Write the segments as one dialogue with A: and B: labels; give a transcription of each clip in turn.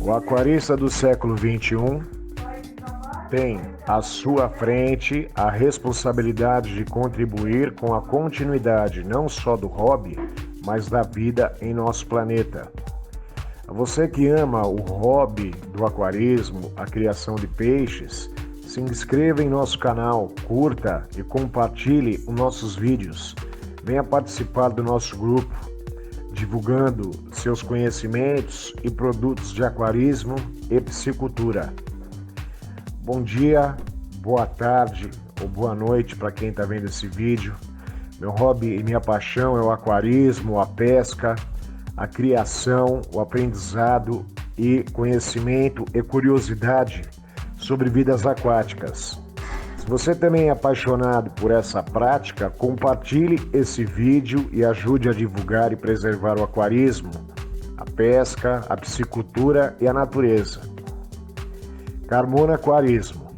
A: O aquarista do século XXI tem à sua frente a responsabilidade de contribuir com a continuidade não só do hobby, mas da vida em nosso planeta. A você que ama o hobby do aquarismo, a criação de peixes, se inscreva em nosso canal, curta e compartilhe os nossos vídeos. Venha participar do nosso grupo, divulgando seus conhecimentos e produtos de aquarismo e piscicultura. Bom dia, boa tarde ou boa noite para quem está vendo esse vídeo. Meu hobby e minha paixão é o aquarismo, a pesca, a criação, o aprendizado e conhecimento e curiosidade sobre vidas aquáticas. Se você também é apaixonado por essa prática, compartilhe esse vídeo e ajude a divulgar e preservar o aquarismo, a pesca, a piscicultura e a natureza. Carmona Aquarismo.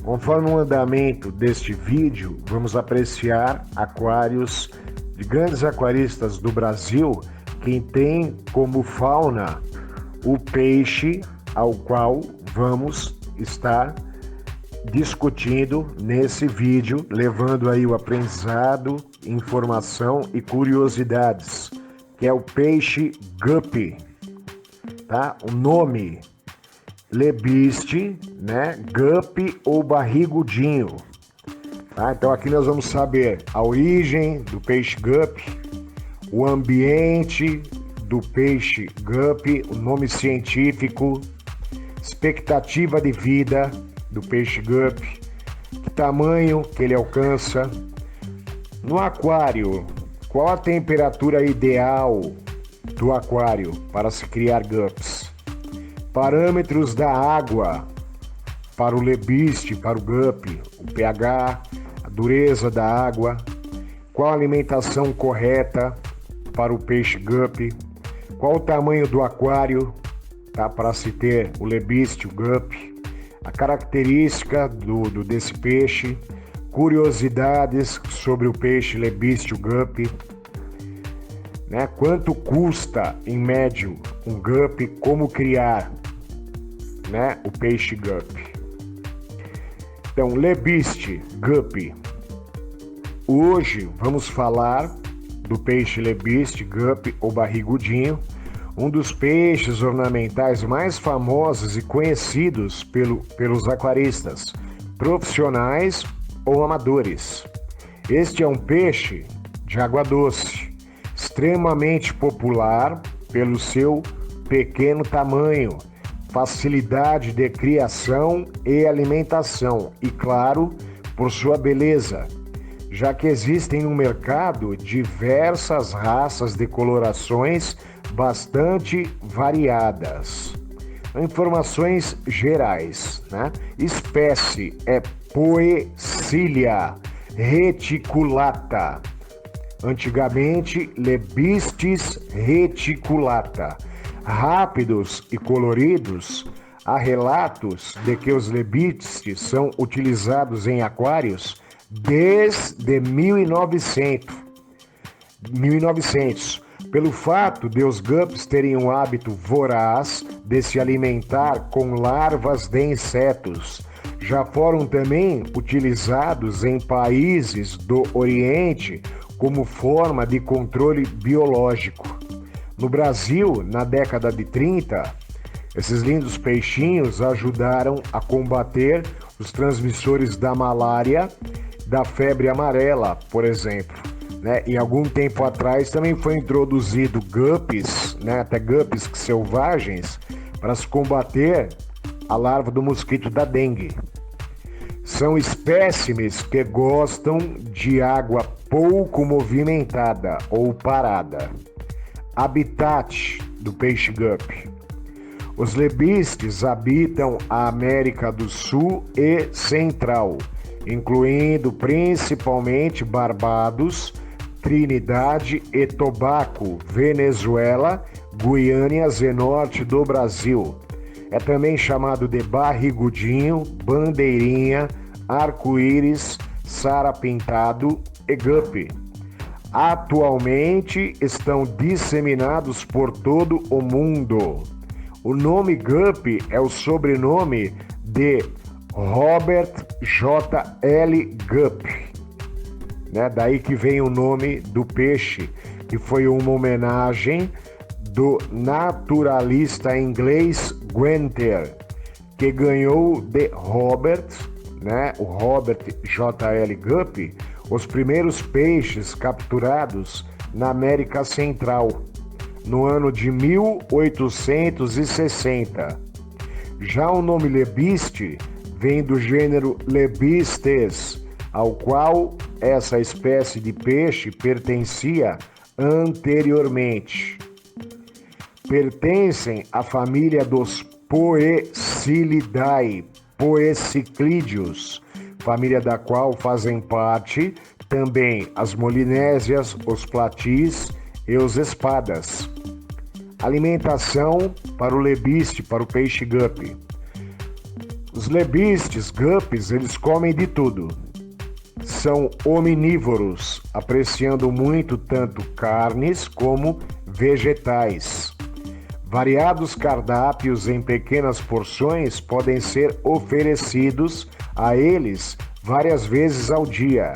A: Conforme o andamento deste vídeo, vamos apreciar aquários de grandes aquaristas do Brasil que tem como fauna o peixe ao qual vamos estar discutindo nesse vídeo, levando aí o aprendizado, informação e curiosidades, que é o peixe guppy, tá? O nome lebiste, né? Guppy ou barrigudinho, tá? Então aqui nós vamos saber a origem do peixe guppy, o ambiente do peixe guppy, o nome científico, expectativa de vida do peixe guppy, que tamanho que ele alcança. No aquário, qual a temperatura ideal do aquário para se criar guppies? Parâmetros da água para o lebiste, para o guppy, o pH, a dureza da água, qual a alimentação correta para o peixe guppy, qual o tamanho do aquário, tá, para se ter o lebiste, o guppy, a característica desse peixe, curiosidades sobre o peixe lebiste, o guppy, né? Quanto custa em médio um guppy, como criar, né, o peixe guppy. Então, lebiste, guppy. Hoje vamos falar do peixe lebiste, guppy ou barrigudinho, um dos peixes ornamentais mais famosos e conhecidos pelos aquaristas, profissionais ou amadores. Este é um peixe de água doce, extremamente popular pelo seu pequeno tamanho, facilidade de criação e alimentação e, claro, por sua beleza, já que existem no mercado diversas raças de colorações bastante variadas. Informações gerais, né? Espécie é Poecilia reticulata, antigamente Lebistes reticulata. Rápidos e coloridos, há relatos de que os lebistes são utilizados em aquários desde 1900, pelo fato de os guppies terem um hábito voraz de se alimentar com larvas de insetos. Já foram também utilizados em países do Oriente como forma de controle biológico. No Brasil, na década de 30, esses lindos peixinhos ajudaram a combater os transmissores da malária, da febre amarela, por exemplo, né? E algum tempo atrás também foi introduzido guppies, né? Até guppies selvagens, para se combater a larva do mosquito da dengue. São espécimes que gostam de água pouco movimentada ou parada. Habitat do peixe guppy. Os lebistes habitam a América do Sul e Central, incluindo principalmente Barbados, Trinidade e Tobago, Venezuela, Guiana e norte do Brasil. É também chamado de barrigudinho, bandeirinha, arco-íris, sarapintado e guppy. Atualmente estão disseminados por todo o mundo. O nome Guppy é o sobrenome de Robert J. L. Guppy, né? Daí que vem o nome do peixe, que foi uma homenagem do naturalista inglês Guenther, que ganhou de Robert, né? O Robert J. L. Guppy, os primeiros peixes capturados na América Central, no ano de 1860. Já o nome lebiste vem do gênero Lebistes, ao qual essa espécie de peixe pertencia anteriormente. Pertencem à família dos Poecilidae, Poeciclídeos, família da qual fazem parte também as molinésias, os platis e os espadas. Alimentação para o lebiste, para o peixe guppy. Os lebistes, guppies, eles comem de tudo. São omnívoros, apreciando muito tanto carnes como vegetais. Variados cardápios em pequenas porções podem ser oferecidos a eles várias vezes ao dia.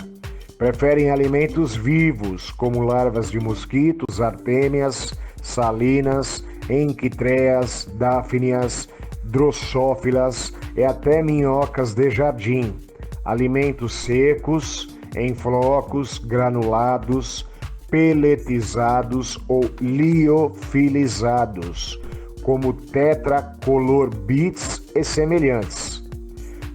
A: Preferem alimentos vivos, como larvas de mosquitos, artêmias, salinas, enquitreas, dáfnias, drossófilas e até minhocas de jardim. Alimentos secos, em flocos, granulados, peletizados ou liofilizados, como tetracolor bits e semelhantes.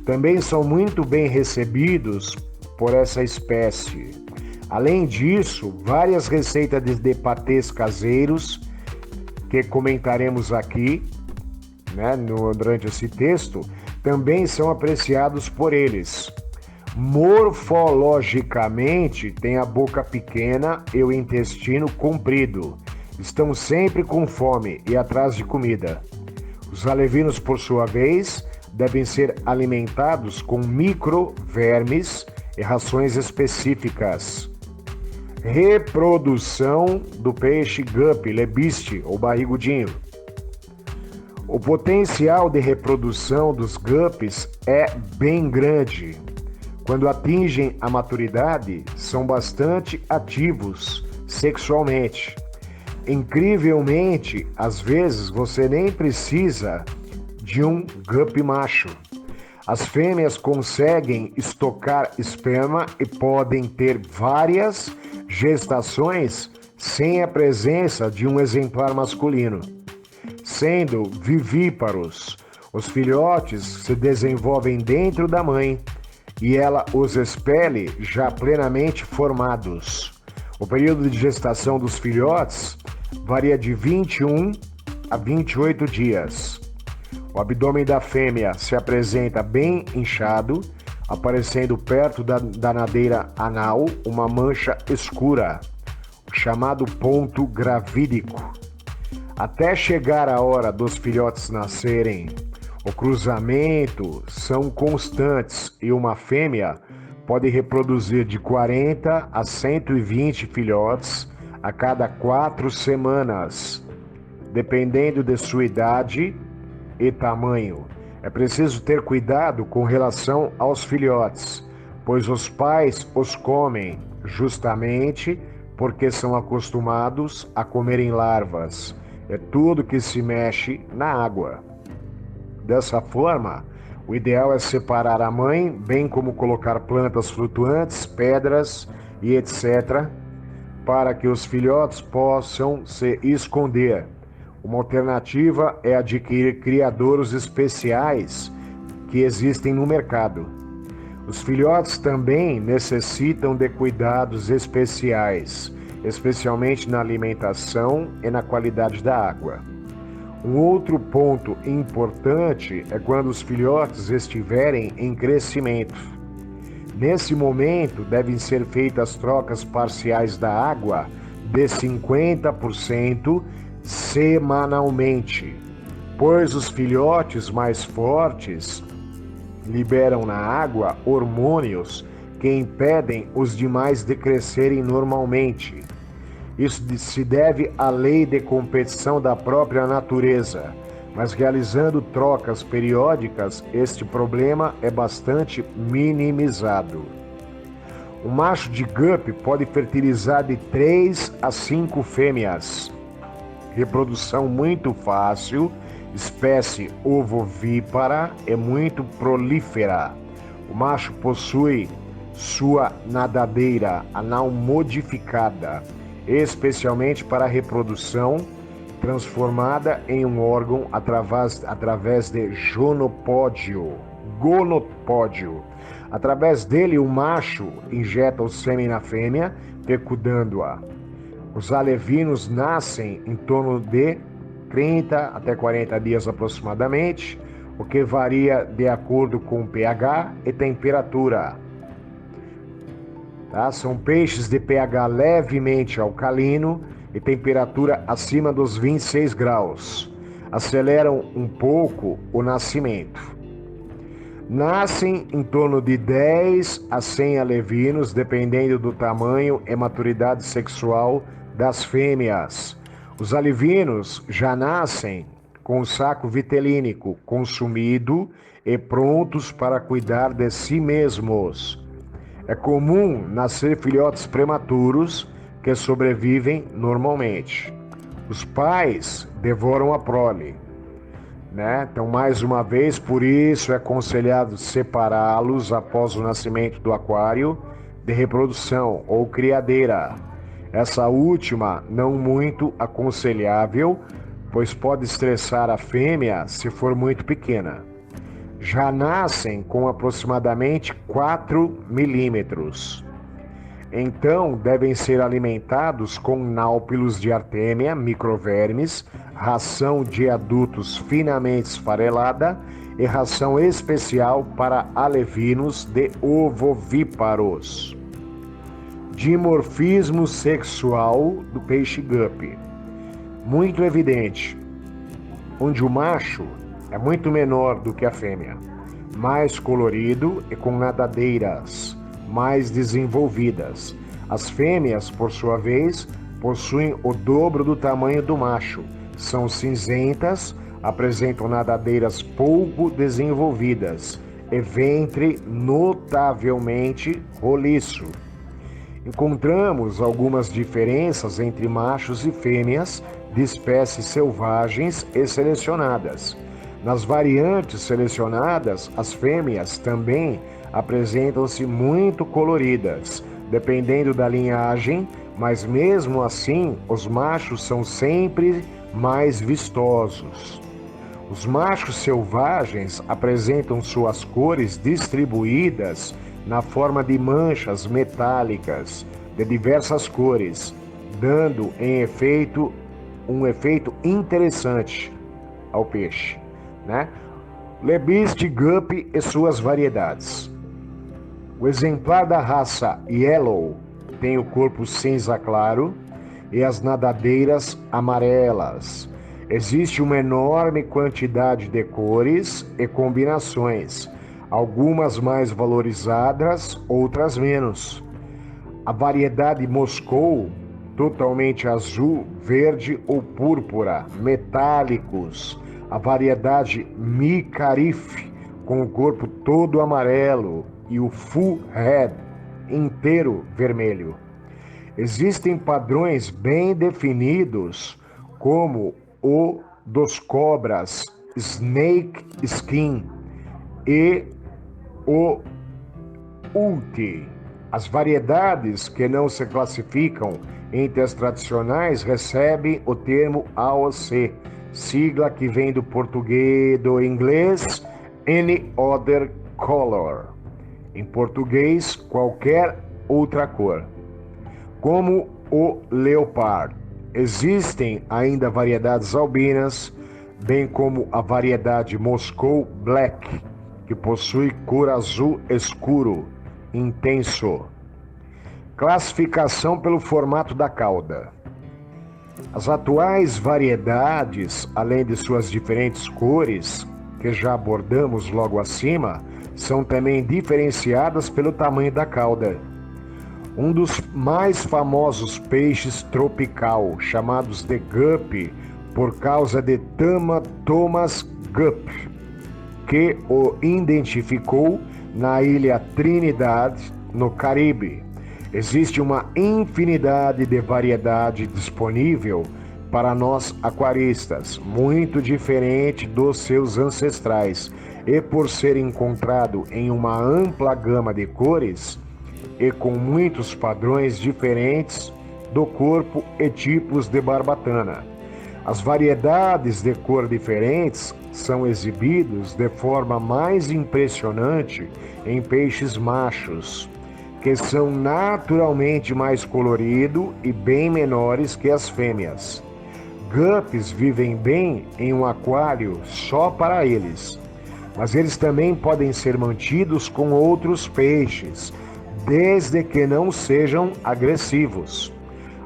A: Também são muito bem recebidos por essa espécie. Além disso, várias receitas de patês caseiros, que comentaremos aqui, né, durante esse texto, também são apreciados por eles. Morfologicamente, tem a boca pequena e o intestino comprido. Estão sempre com fome e atrás de comida. Os alevinos, por sua vez, devem ser alimentados com microvermes e rações específicas. Reprodução do peixe guppy, lebiste ou barrigudinho. O potencial de reprodução dos guppies é bem grande. Quando atingem a maturidade, são bastante ativos sexualmente. Incrivelmente, às vezes você nem precisa de um guppy macho. As fêmeas conseguem estocar esperma e podem ter várias gestações sem a presença de um exemplar masculino. Sendo vivíparos, os filhotes se desenvolvem dentro da mãe e ela os expele já plenamente formados. O período de gestação dos filhotes varia de 21 a 28 dias. O abdômen da fêmea se apresenta bem inchado, aparecendo perto da nadeira anal uma mancha escura, chamado ponto gravídico. Até chegar a hora dos filhotes nascerem, o cruzamento são constantes e uma fêmea pode reproduzir de 40 a 120 filhotes a cada 4 semanas, dependendo de sua idade e tamanho. É preciso ter cuidado com relação aos filhotes, pois os pais os comem justamente porque são acostumados a comerem larvas. É tudo que se mexe na água. Dessa forma, o ideal é separar a mãe, bem como colocar plantas flutuantes, pedras e etc., para que os filhotes possam se esconder. Uma alternativa é adquirir criadouros especiais que existem no mercado. Os filhotes também necessitam de cuidados especiais, especialmente na alimentação e na qualidade da água. Um outro ponto importante é quando os filhotes estiverem em crescimento. Nesse momento, devem ser feitas trocas parciais da água de 50% semanalmente, pois os filhotes mais fortes liberam na água hormônios que impedem os demais de crescerem normalmente. Isso se deve à lei de competição da própria natureza. mas realizando trocas periódicas, este problema é bastante minimizado. O macho de guppy pode fertilizar de 3 a 5 fêmeas. Reprodução muito fácil, espécie ovovípara, é muito prolífera. O macho possui sua nadadeira anal modificada, especialmente para a reprodução, transformada em um órgão através de gonopódio. Através dele, o macho injeta o sêmen na fêmea, fecundando-a. Os alevinos nascem em torno de 30 até 40 dias aproximadamente, o que varia de acordo com o pH e temperatura. Tá? São peixes de pH levemente alcalino e temperatura acima dos 26 graus. Aceleram um pouco o nascimento. Nascem em torno de 10 a 100 alevinos, dependendo do tamanho e maturidade sexual das fêmeas. Os alevinos já nascem com o saco vitelínico consumido e prontos para cuidar de si mesmos. É comum nascer filhotes prematuros que sobrevivem normalmente. Os pais devoram a prole, né? Então, mais uma vez, por isso é aconselhado separá-los após o nascimento do aquário de reprodução ou criadeira. Essa última não muito aconselhável, pois pode estressar a fêmea se for muito pequena. Já nascem com aproximadamente 4 milímetros. Então, devem ser alimentados com náupilos de artêmia, microvermes, ração de adultos finamente esfarelada e ração especial para alevinos de ovovíparos. Dimorfismo sexual do peixe guppy. Muito evidente, onde o macho é muito menor do que a fêmea, mais colorido e com nadadeiras mais desenvolvidas. As fêmeas, por sua vez, possuem o dobro do tamanho do macho. São cinzentas, apresentam nadadeiras pouco desenvolvidas e ventre notavelmente roliço. Encontramos algumas diferenças entre machos e fêmeas de espécies selvagens e selecionadas. Nas variantes selecionadas, as fêmeas também apresentam-se muito coloridas, dependendo da linhagem, mas mesmo assim, os machos são sempre mais vistosos. Os machos selvagens apresentam suas cores distribuídas na forma de manchas metálicas de diversas cores, dando um efeito interessante ao peixe, né? Lebiste guppy e suas variedades. O exemplar da raça Yellow tem o corpo cinza claro e as nadadeiras amarelas. Existe uma enorme quantidade de cores e combinações, algumas mais valorizadas, outras menos. A variedade Moscou, totalmente azul, verde ou púrpura, metálicos. A variedade Micarif, com o corpo todo amarelo, e o full head inteiro vermelho. Existem padrões bem definidos, como o dos cobras snake skin e o ulti. As variedades que não se classificam entre as tradicionais recebem o termo AOC, sigla que vem do português do inglês Any Other Color. Em português, qualquer outra cor. Como o leopard. Existem ainda variedades albinas, bem como a variedade Moscou Black, que possui cor azul escuro, intenso. Classificação pelo formato da cauda. As atuais variedades, além de suas diferentes cores, que já abordamos logo acima, são também diferenciadas pelo tamanho da cauda. Um dos mais famosos peixes tropical, chamados de guppy, por causa de Thomas Gupp, que o identificou na ilha Trinidad, no Caribe. Existe uma infinidade de variedade disponível para nós aquaristas, muito diferente dos seus ancestrais, e por ser encontrado em uma ampla gama de cores e com muitos padrões diferentes do corpo e tipos de barbatana. As variedades de cor diferentes são exibidos de forma mais impressionante em peixes machos, que são naturalmente mais coloridos e bem menores que as fêmeas. Guppies vivem bem em um aquário só para eles, mas eles também podem ser mantidos com outros peixes, desde que não sejam agressivos.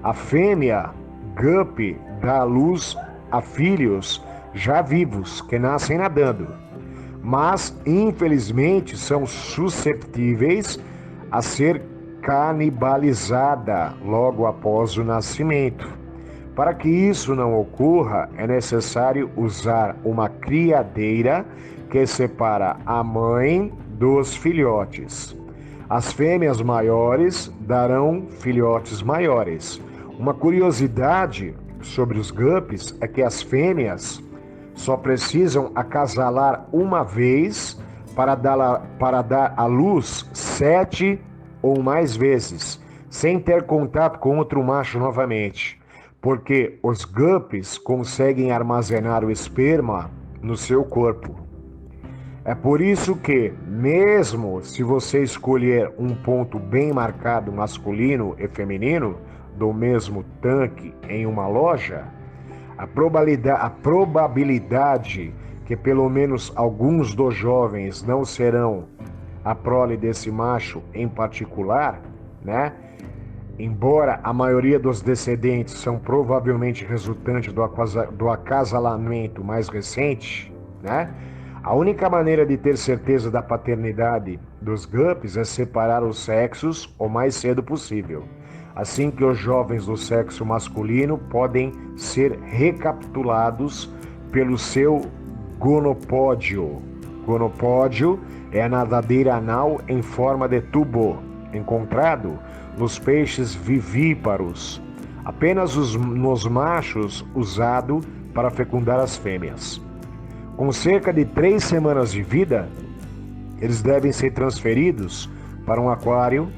A: A fêmea Guppy dá à luz a filhos já vivos que nascem nadando, mas infelizmente são susceptíveis a ser canibalizada logo após o nascimento. Para que isso não ocorra, é necessário usar uma criadeira que separa a mãe dos filhotes. As fêmeas maiores darão filhotes maiores. Uma curiosidade sobre os guppies é que as fêmeas só precisam acasalar uma vez para dar à luz 7 ou mais vezes, sem ter contato com outro macho novamente, porque os guppies conseguem armazenar o esperma no seu corpo. É por isso que, mesmo se você escolher um ponto bem marcado masculino e feminino do mesmo tanque em uma loja, a probabilidade que pelo menos alguns dos jovens não serão a prole desse macho em particular, né? Embora a maioria dos descendentes são provavelmente resultantes do acasalamento mais recente, né? A única maneira de ter certeza da paternidade dos guppies é separar os sexos o mais cedo possível. Assim que os jovens do sexo masculino podem ser recapitulados pelo seu gonopódio. Gonopódio é a nadadeira anal em forma de tubo, encontrado nos peixes vivíparos, apenas nos machos usado para fecundar as fêmeas. Com cerca de 3 semanas de vida, eles devem ser transferidos para um aquário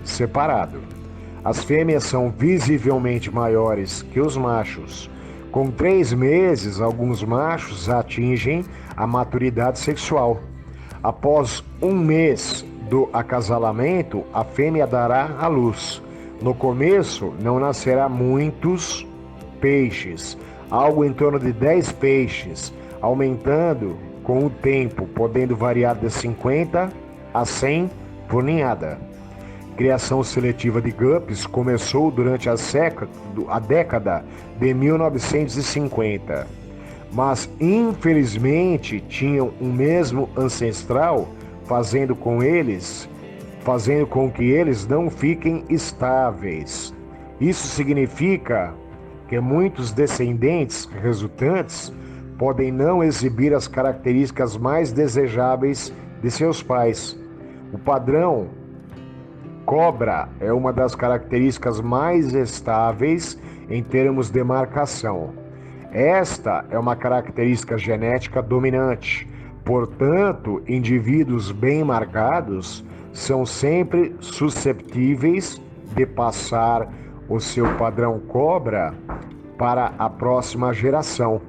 A: separado. As fêmeas são visivelmente maiores que os machos. Com 3 meses, alguns machos atingem a maturidade sexual. Após 1 mês do acasalamento, a fêmea dará à luz. No começo, não nascerá muitos peixes, algo em torno de 10 peixes, aumentando com o tempo, podendo variar de 50 a 100 por ninhada. Criação seletiva de guppies começou durante a década de 1950, mas infelizmente tinham o mesmo ancestral, fazendo com que eles não fiquem estáveis. Isso significa que muitos descendentes resultantes podem não exibir as características mais desejáveis de seus pais. O padrão cobra é uma das características mais estáveis em termos de marcação. Esta é uma característica genética dominante. Portanto, indivíduos bem marcados são sempre susceptíveis de passar o seu padrão cobra para a próxima geração.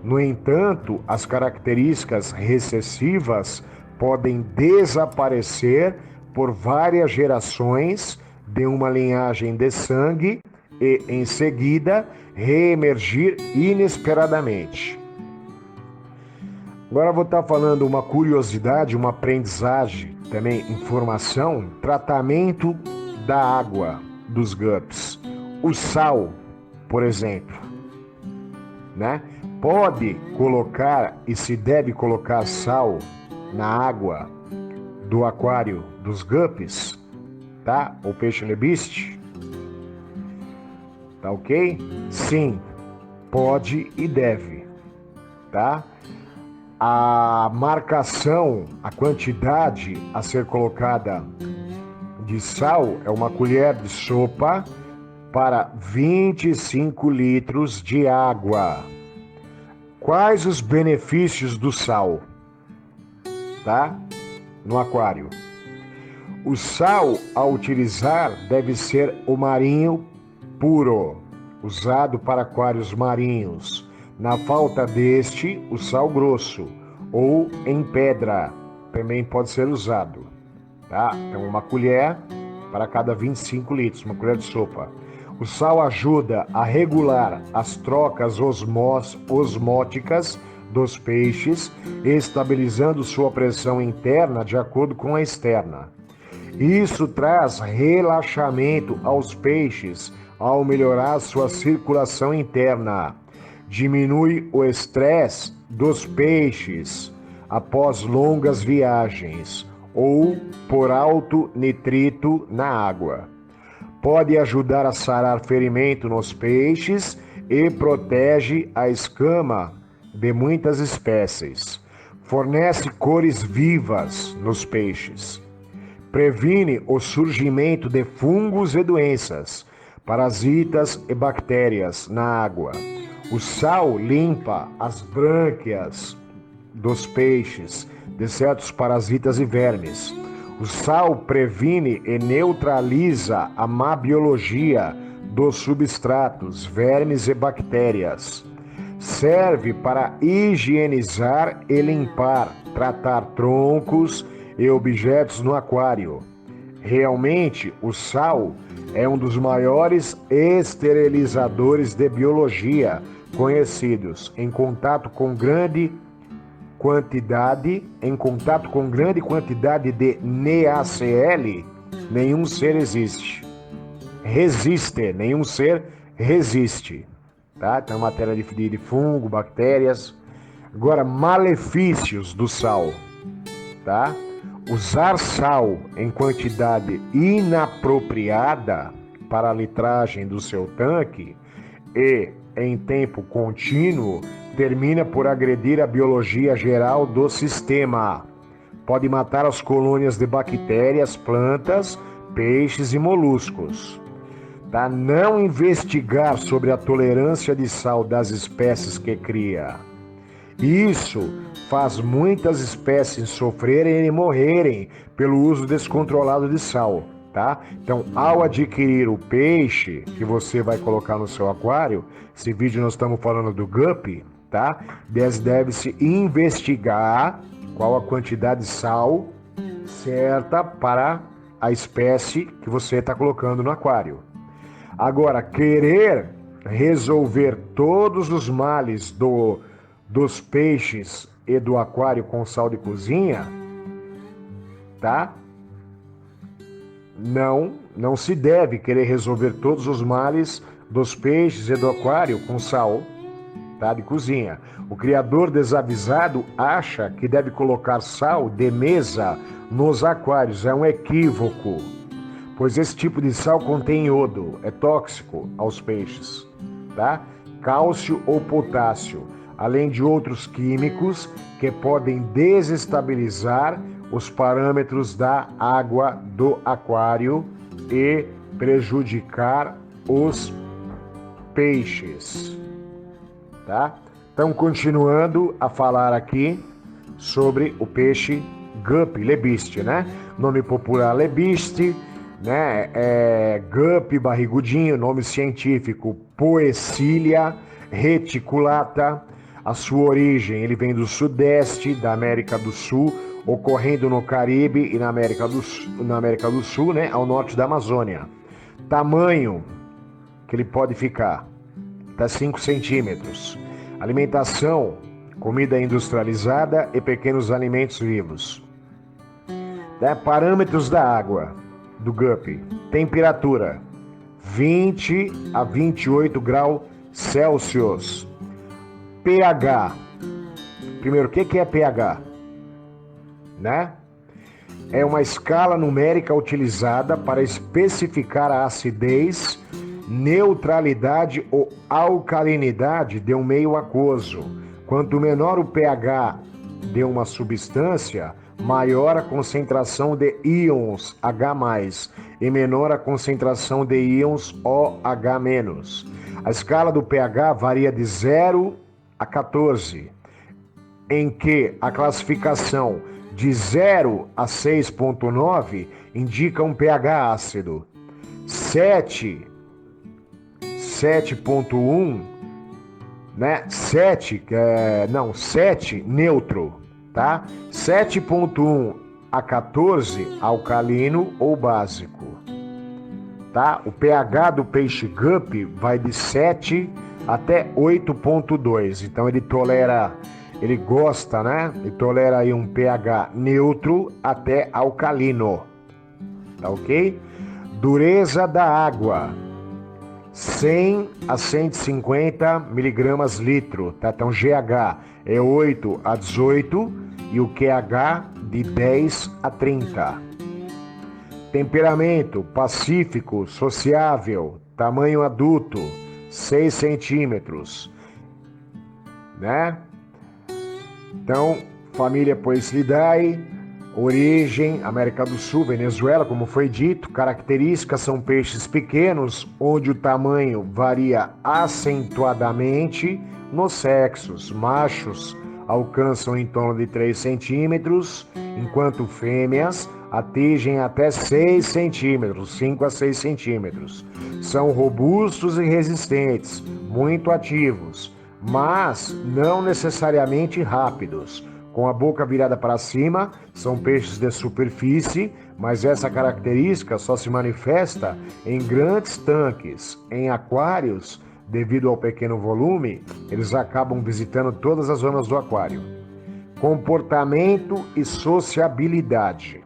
A: No entanto, as características recessivas podem desaparecer por várias gerações de uma linhagem de sangue e, em seguida, reemergir inesperadamente. Agora vou estar falando uma curiosidade, uma aprendizagem, também informação, tratamento da água dos guppies. O sal, por exemplo, né? Pode colocar e se deve colocar sal na água do aquário dos guppies, tá? O peixe lebiste, tá ok? Sim, Pode e deve, tá? A marcação, a quantidade a ser colocada de sal é 1 colher de sopa para 25 litros de água. Quais os benefícios do sal, tá? No aquário. O sal a utilizar deve ser o marinho puro, usado para aquários marinhos. Na falta deste, o sal grosso ou em pedra também pode ser usado, tá? Então 1 colher para cada 25 litros, 1 colher de sopa. O sal ajuda a regular as trocas osmóticas dos peixes, estabilizando sua pressão interna de acordo com a externa. Isso traz relaxamento aos peixes ao melhorar sua circulação interna. Diminui o estresse dos peixes após longas viagens ou por alto nitrito na água. Pode ajudar a sarar ferimento nos peixes e protege a escama de muitas espécies. Fornece cores vivas nos peixes. Previne o surgimento de fungos e doenças, parasitas e bactérias na água. O sal limpa as brânquias dos peixes de certos parasitas e vermes. O sal previne e neutraliza a má biologia dos substratos, vermes e bactérias. Serve para higienizar e limpar, tratar troncos e objetos no aquário. Realmente, o sal é um dos maiores esterilizadores de biologia conhecidos. Em contato com grande quantidade de NaCl, nenhum ser nenhum ser resiste, tá? Então, matéria de fungo, bactérias. Agora, malefícios do sal, tá? Usar sal em quantidade inapropriada para a litragem do seu tanque e em tempo contínuo termina por agredir a biologia geral do sistema. Pode matar as colônias de bactérias, plantas, peixes e moluscos. Tá? Não investigar sobre a tolerância de sal das espécies que cria. Isso faz muitas espécies sofrerem e morrerem pelo uso descontrolado de sal, tá? Então, ao adquirir o peixe que você vai colocar no seu aquário, esse vídeo nós estamos falando do guppy, tá? Deve-se investigar qual a quantidade de sal certa para a espécie que você está colocando no aquário. Agora, querer resolver todos os males dos peixes e do aquário com sal de cozinha, tá? Não se deve querer resolver todos os males dos peixes e do aquário com sal, tá? De cozinha. O criador desavisado acha que deve colocar sal de mesa nos aquários. É um equívoco, pois esse tipo de sal contém iodo, é tóxico aos peixes, tá? Cálcio ou potássio, além de outros químicos que podem desestabilizar os parâmetros da água do aquário e prejudicar os peixes, tá? Então, continuando a falar aqui sobre o peixe guppy, lebiste, né? Nome popular lebiste, né? Guppy barrigudinho, nome científico Poecilia reticulata. A sua origem, ele vem do sudeste da América do Sul, ocorrendo no Caribe e na América do Sul, né, ao norte da Amazônia. Tamanho que ele pode ficar, até 5 centímetros. Alimentação, comida industrializada e pequenos alimentos vivos. Parâmetros da água do guppy. Temperatura, 20 a 28 graus Celsius. pH. Primeiro, o que é pH? Né? É uma escala numérica utilizada para especificar a acidez neutralidade ou alcalinidade de um meio aquoso. Quanto menor o pH de uma substância, maior a concentração de íons H+, e menor a concentração de íons OH-. A escala do pH varia de 0 a 14, em que a classificação de 0 a 6,9 indica um pH ácido, 7,1, né? 7 neutro, tá? 7,1 a 14 alcalino ou básico, tá? O pH do peixe guppy vai de 7 até 8,2. Então ele gosta, né? Ele tolera aí um pH neutro até alcalino, tá ok? Dureza da água, 100 a 150 miligramas litro, tá? Então GH é 8 a 18 e o QH de 10 a 30. Temperamento pacífico, sociável, tamanho adulto, 6 centímetros, né? Então, família Poecilidae, origem América do Sul, Venezuela, como foi dito. Características são peixes pequenos, onde o tamanho varia acentuadamente nos sexos. Machos alcançam em torno de 3 centímetros, enquanto fêmeas atingem até 6 centímetros, 5 a 6 centímetros. São robustos e resistentes, muito ativos, mas não necessariamente rápidos. Com a boca virada para cima, são peixes de superfície, mas essa característica só se manifesta em grandes tanques. Em aquários, devido ao pequeno volume, eles acabam visitando todas as zonas do aquário. Comportamento e sociabilidade.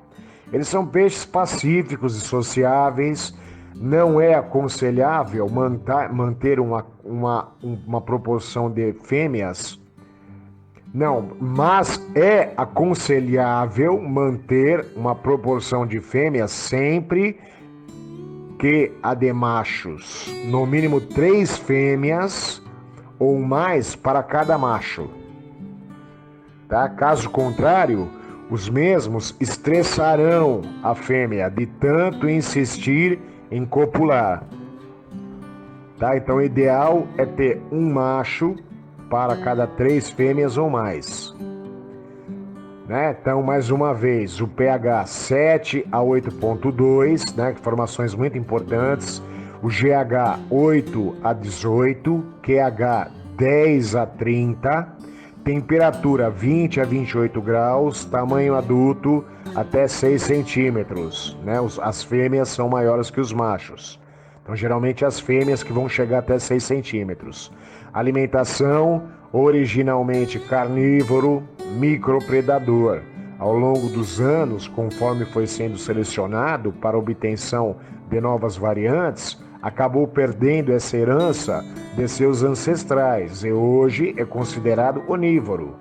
A: Eles são peixes pacíficos e sociáveis. Não é aconselhável manter uma proporção de fêmeas. Não, mas é aconselhável manter uma proporção de fêmeas sempre que a de machos. No mínimo 3 fêmeas ou mais para cada macho. Tá? Caso contrário, os mesmos estressarão a fêmea de tanto insistir em copular. Tá? Então o ideal é ter um macho para cada 3 fêmeas ou mais. Né? Então, mais uma vez, o pH 7 a 8,2, né? Informações muito importantes. O GH 8 a 18, QH 10 a 30, temperatura 20 a 28 graus, tamanho adulto até 6 centímetros. Né? As fêmeas são maiores que os machos. Então, geralmente, as fêmeas que vão chegar até 6 centímetros. Alimentação, originalmente carnívoro, micropredador. Ao longo dos anos, conforme foi sendo selecionado para obtenção de novas variantes, acabou perdendo essa herança de seus ancestrais e hoje é considerado onívoro.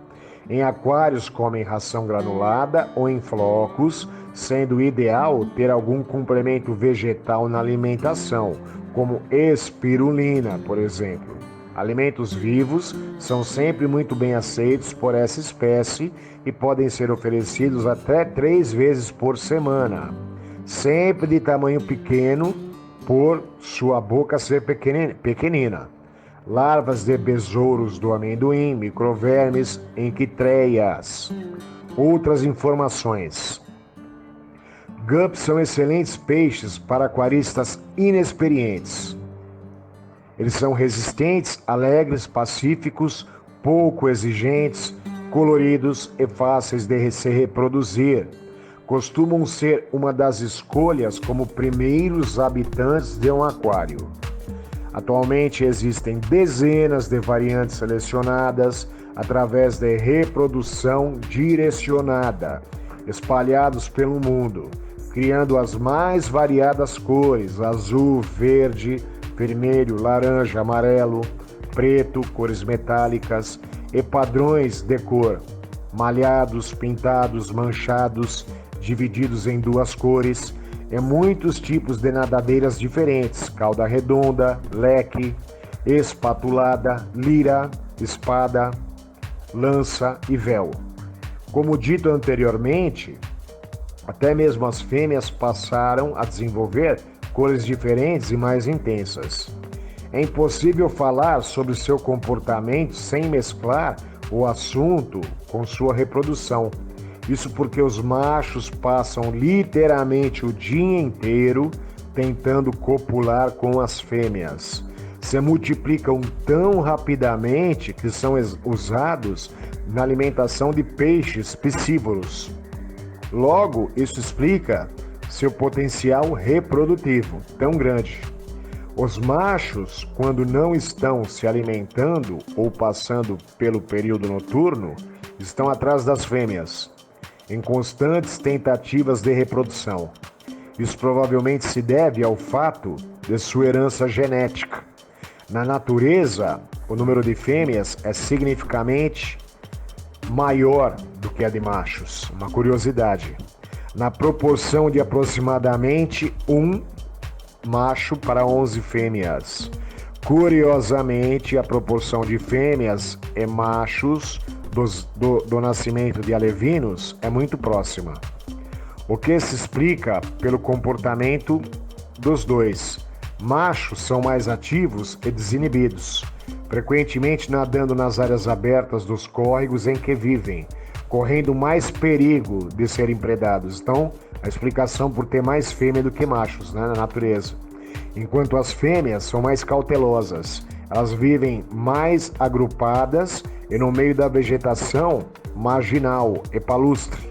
A: Em aquários comem ração granulada ou em flocos, sendo ideal ter algum complemento vegetal na alimentação, como espirulina, por exemplo. Alimentos vivos são sempre muito bem aceitos por essa espécie e podem ser oferecidos até 3 vezes por semana, sempre de tamanho pequeno por sua boca ser pequenina. Larvas de besouros do amendoim, microvermes, enquitreias. Outras informações. Guppies são excelentes peixes para aquaristas inexperientes. Eles são resistentes, alegres, pacíficos, pouco exigentes, coloridos e fáceis de se reproduzir. Costumam ser uma das escolhas como primeiros habitantes de um aquário. Atualmente existem dezenas de variantes selecionadas através de reprodução direcionada, espalhados pelo mundo, criando as mais variadas cores: azul, verde, vermelho, laranja, amarelo, preto, cores metálicas e padrões de cor, malhados, pintados, manchados, divididos em 2 cores e muitos tipos de nadadeiras diferentes: cauda redonda, leque, espatulada, lira, espada, lança e véu. Como dito anteriormente, até mesmo as fêmeas passaram a desenvolver cores diferentes e mais intensas. É impossível falar sobre seu comportamento sem mesclar o assunto com sua reprodução. Isso porque os machos passam literalmente o dia inteiro tentando copular com as fêmeas. Se multiplicam tão rapidamente que são usados na alimentação de peixes piscívoros. Logo, isso explica seu potencial reprodutivo tão grande. Os machos, quando não estão se alimentando ou passando pelo período noturno, estão atrás das fêmeas, em constantes tentativas de reprodução. Isso provavelmente se deve ao fato de sua herança genética. Na natureza, o número de fêmeas é significativamente maior do que a de machos. Uma curiosidade. Na proporção de aproximadamente 1 macho para 11 fêmeas. Curiosamente, a proporção de fêmeas e machos do nascimento de alevinos é muito próxima, o que se explica pelo comportamento dos dois. Machos são mais ativos e desinibidos, frequentemente nadando nas áreas abertas dos córregos em que vivem, correndo mais perigo de serem predados. Então, a explicação por ter mais fêmea do que machos, né, na natureza. Enquanto as fêmeas são mais cautelosas, elas vivem mais agrupadas e no meio da vegetação marginal e palustre,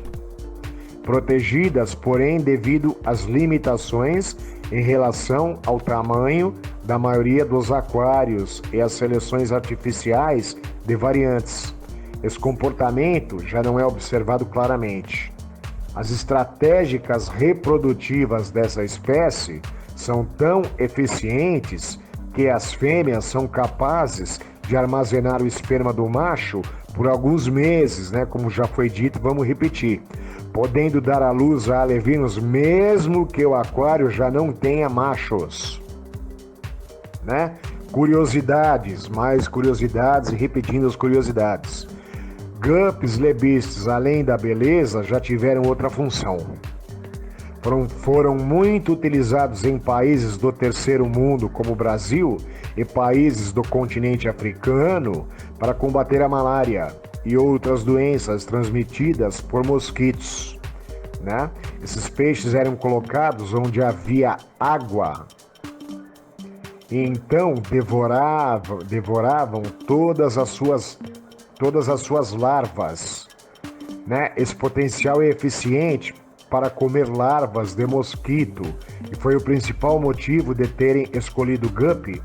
A: protegidas, porém, devido às limitações em relação ao tamanho da maioria dos aquários e às seleções artificiais de variantes. Esse comportamento já não é observado claramente. As estratégias reprodutivas dessa espécie são tão eficientes que as fêmeas são capazes de armazenar o esperma do macho por alguns meses, né? Como já foi dito, vamos repetir, podendo dar à luz a alevinos mesmo que o aquário já não tenha machos, né? Curiosidades, mais curiosidades e repetindo as curiosidades. Guppies lebistes, além da beleza, já tiveram outra função. Foram muito utilizados em países do terceiro mundo, como o Brasil, e países do continente africano, para combater a malária e outras doenças transmitidas por mosquitos, né? Esses peixes eram colocados onde havia água e então devoravam todas as suas larvas, né? Esse potencial é eficiente para comer larvas de mosquito e foi o principal motivo de terem escolhido o guppy,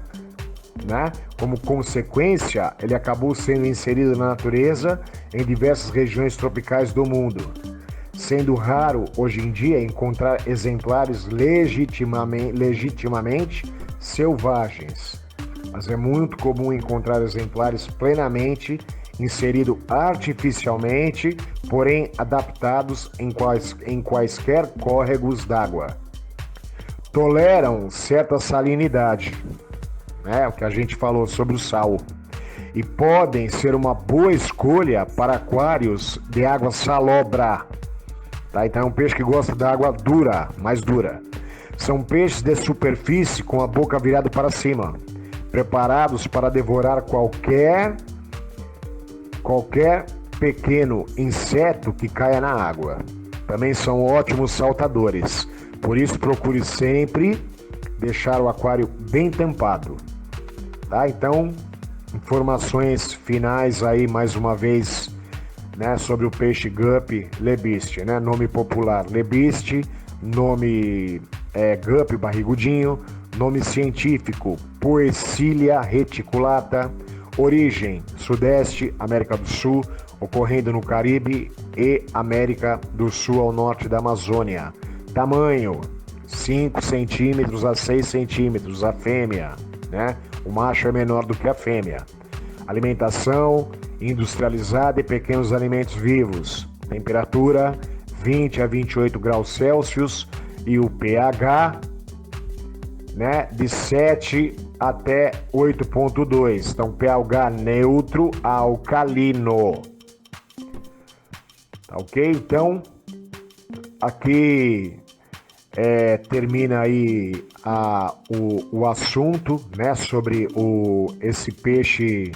A: né? Como consequência, ele acabou sendo inserido na natureza em diversas regiões tropicais do mundo, sendo raro hoje em dia encontrar exemplares legitimamente selvagens, mas é muito comum encontrar exemplares plenamente inseridos artificialmente, porém adaptados em quaisquer córregos d'água. Toleram certa salinidade, né? O que a gente falou sobre o sal, e podem ser uma boa escolha para aquários de água salobra, tá? Então é um peixe que gosta da água dura, mais dura. São peixes de superfície com a boca virada para cima, preparados para devorar qualquer pequeno inseto que caia na água. Também são ótimos saltadores, por isso procure sempre deixar o aquário bem tampado, tá? Então, informações finais aí mais uma vez, né, sobre o peixe guppy lebiste, né? Nome popular lebiste, nome guppy barrigudinho, nome científico Poecilia reticulata, origem Sudeste, América do Sul, ocorrendo no Caribe e América do Sul ao norte da Amazônia. Tamanho 5 centímetros a 6 centímetros, a fêmea, né? O macho é menor do que a fêmea. Alimentação industrializada e pequenos alimentos vivos. Temperatura 20 a 28 graus Celsius e o pH, né, de 7 até 8,2. Então, pH neutro a alcalino. Tá ok? Então, aqui termina aí o assunto, né, sobre esse peixe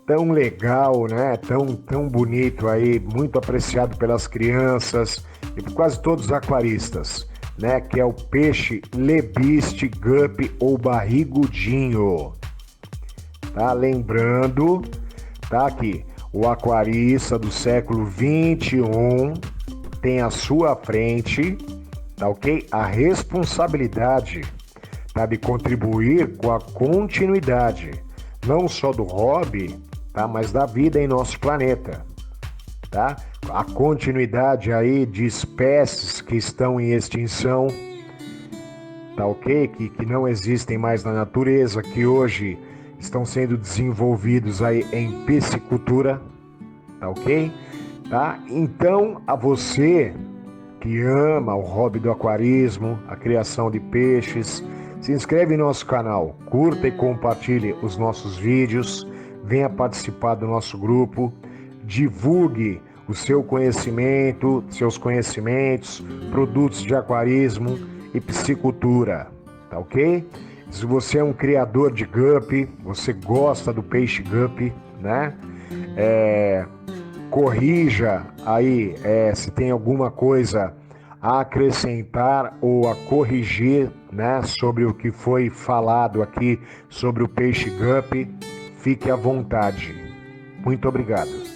A: tão legal, né, tão bonito aí, muito apreciado pelas crianças e por quase todos os aquaristas, né, que é o peixe lebiste guppy ou barrigudinho. Tá? Lembrando, tá aqui, o aquarista do século 21 tem à sua frente, tá ok? A responsabilidade, tá, de contribuir com a continuidade, não só do hobby, tá, mas da vida em nosso planeta, tá? A continuidade aí de espécies que estão em extinção, tá ok? Que não existem mais na natureza, que hoje estão sendo desenvolvidos aí em piscicultura, tá ok? Tá? Então, a você que ama o hobby do aquarismo, a criação de peixes, se inscreve no nosso canal, curta e compartilhe os nossos vídeos, venha participar do nosso grupo, divulgue o seu conhecimento, seus conhecimentos, produtos de aquarismo e piscicultura, tá ok? Se você é um criador de guppy, você gosta do peixe guppy, né? Corrija aí se tem alguma coisa a acrescentar ou a corrigir, né, sobre o que foi falado aqui sobre o peixe guppy, fique à vontade. Muito obrigado.